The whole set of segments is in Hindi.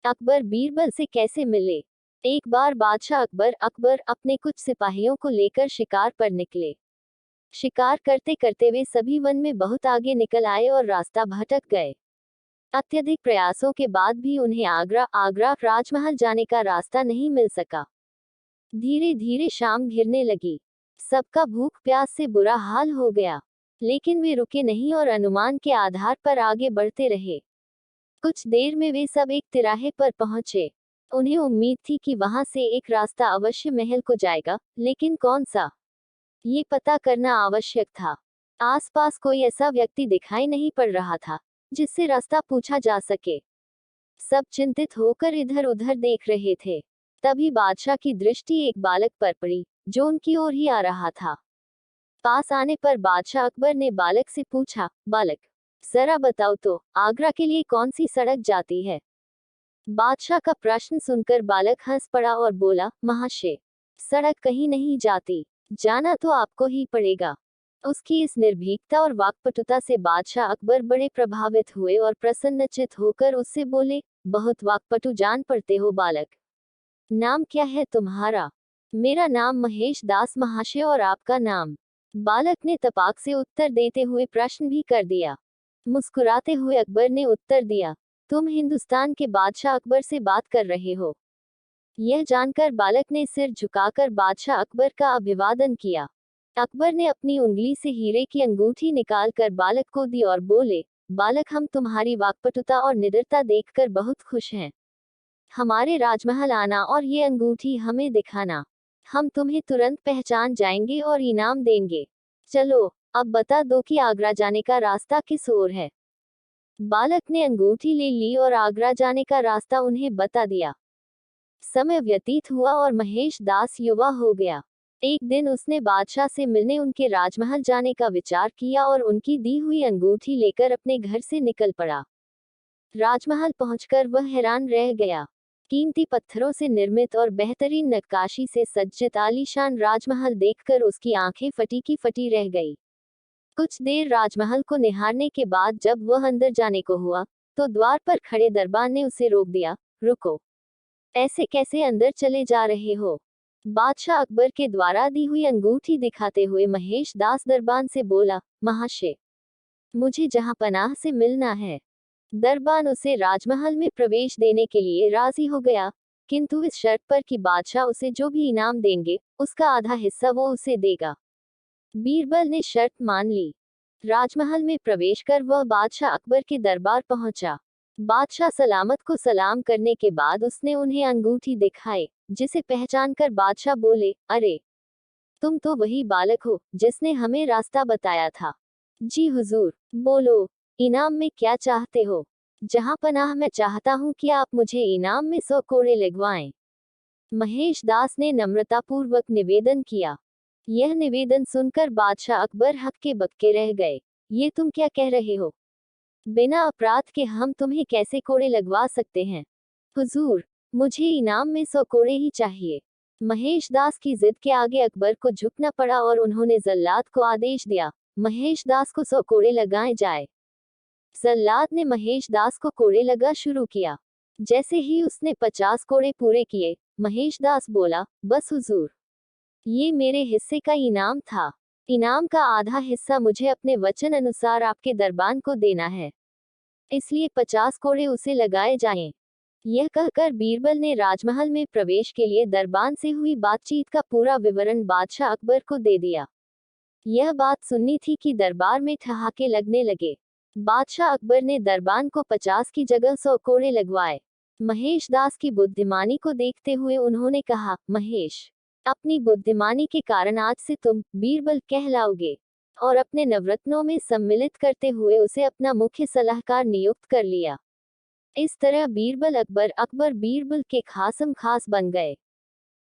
अकबर बीरबल से कैसे मिले। एक बार बादशाह अकबर अपने कुछ सिपाहियों को लेकर शिकार पर निकले। शिकार करते करते वे सभी वन में बहुत आगे निकल आए और रास्ता भटक गए। अत्यधिक प्रयासों के बाद भी उन्हें आगरा राजमहल जाने का रास्ता नहीं मिल सका। धीरे धीरे शाम घिरने लगी। सबका भूख प्यास से बुरा हाल हो गया, लेकिन वे रुके नहीं और अनुमान के आधार पर आगे बढ़ते रहे। कुछ देर में वे सब एक तिराहे पर पहुंचे। उन्हें उम्मीद थी कि वहां से एक रास्ता अवश्य महल को जाएगा, लेकिन कौन सा, ये पता करना आवश्यक था। आसपास कोई ऐसा व्यक्ति दिखाई नहीं पड़ रहा था जिससे रास्ता पूछा जा सके। सब चिंतित होकर इधर उधर देख रहे थे। तभी बादशाह की दृष्टि एक बालक पर पड़ी जो उनकी ओर ही आ रहा था। पास आने पर बादशाह अकबर ने बालक से पूछा, बालक, जरा बताओ तो आगरा के लिए कौन सी सड़क जाती है। बादशाह का प्रश्न सुनकर बालक हंस पड़ा और बोला, महाशय, सड़क कहीं नहीं जाती, जाना तो आपको ही पड़ेगा। उसकी इस निर्भीकता और वाक्पटुता से बादशाह अकबर बड़े प्रभावित हुए और प्रसन्नचित होकर उससे बोले, बहुत वाक्पटु जान पड़ते हो बालक। नाम क्या है तुम्हारा। मेरा नाम महेश दास महाशय। और आपका नाम। बालक ने तपाक से उत्तर देते हुए प्रश्न भी कर दिया। मुस्कुराते हुए अकबर ने उत्तर दिया, तुम हिंदुस्तान के बादशाह अकबर से बात कर रहे हो। यह जानकर बालक ने सिर झुकाकर बादशाह अकबर का अभिवादन किया। अकबर ने अपनी उंगली से हीरे की अंगूठी निकालकर बालक को दी और बोले, बालक, हम तुम्हारी वाक्पटुता और निडरता देखकर बहुत खुश हैं। हमारे राजमहल आना और ये अंगूठी हमें दिखाना, हम तुम्हें तुरंत पहचान जाएंगे और इनाम देंगे। चलो, अब बता दो कि आगरा जाने का रास्ता किस ओर है। बालक ने अंगूठी ले ली और आगरा जाने का रास्ता उन्हें बता दिया। समय व्यतीत हुआ और महेश दास युवा हो गया। एक दिन उसने बादशाह से मिलने उनके राजमहल जाने का विचार किया और उनकी दी हुई अंगूठी लेकर अपने घर से निकल पड़ा। राजमहल पहुंचकर वह हैरान रह गया। कीमती पत्थरों से निर्मित और बेहतरीन नक्काशी से सज्जित आलीशान राजमहल देखकर उसकी आंखें फटी की फटी रह गई। कुछ देर राजमहल को निहारने के बाद जब वह अंदर जाने को हुआ, तो द्वार पर खड़े दरबान ने उसे रोक दिया। रुको, ऐसे कैसे अंदर चले जा रहे हो। बादशाह अकबर के द्वारा दी हुई अंगूठी दिखाते हुए महेश दास दरबान से बोला, महाशय, मुझे जहां पनाह से मिलना है। दरबान उसे राजमहल में प्रवेश देने के लिए राजी हो गया, किंतु इस शर्त पर कि बादशाह उसे जो भी इनाम देंगे उसका आधा हिस्सा वो उसे देगा। बीरबल ने शर्त मान ली। राजमहल में प्रवेश कर वह बादशाह अकबर के दरबार पहुंचा। बादशाह सलामत को सलाम करने के बाद उसने उन्हें अंगूठी दिखाई, जिसे पहचानकर बादशाह बोले, अरे, तुम तो वही बालक हो जिसने हमें रास्ता बताया था। जी हुजूर। बोलो, इनाम में क्या चाहते हो। जहां पनाह, मैं चाहता हूं कि आप मुझे इनाम में 100 कोड़े लगवाएं। महेश दास ने नम्रतापूर्वक निवेदन किया। यह निवेदन सुनकर बादशाह अकबर हक्के बक्के रह गए। ये तुम क्या कह रहे हो। बिना अपराध के हम तुम्हें कैसे कोड़े लगवा सकते हैं। हुजूर, मुझे इनाम में 100 कोड़े ही चाहिए। महेश दास की जिद के आगे अकबर को झुकना पड़ा और उन्होंने जल्लाद को आदेश दिया, महेश दास को 100 कोड़े लगाए जाए। जल्लाद ने महेश दास को कोड़े लगा शुरू किया। जैसे ही उसने 50 कोड़े पूरे किए, महेश दास बोला, बस हुजूर, ये मेरे हिस्से का इनाम था। इनाम का आधा हिस्सा मुझे अपने वचन अनुसार आपके दरबान को देना है, इसलिए 50 कोड़े उसे लगाए जाएं। यह कहकर बीरबल ने राजमहल में प्रवेश के लिए दरबान से हुई बातचीत का पूरा विवरण बादशाह अकबर को दे दिया। यह बात सुननी थी कि दरबार में ठहाके लगने लगे। बादशाह अकबर ने दरबान को 50 की जगह 100 कोड़े लगवाए। महेश दास की बुद्धिमानी को देखते हुए उन्होंने कहा, महेश, अपनी बुद्धिमानी के कारण आज से तुम बीरबल कहलाओगे। और अपने नवरत्नों में सम्मिलित करते हुए उसे अपना मुख्य सलाहकार नियुक्त कर लिया। इस तरह बीरबल अकबर बीरबल के खासम खास बन गए।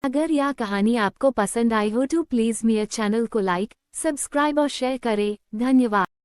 अगर यह कहानी आपको पसंद आई हो तो प्लीज़ मेरे चैनल को लाइक, सब्सक्राइब और शेयर करें। धन्यवाद।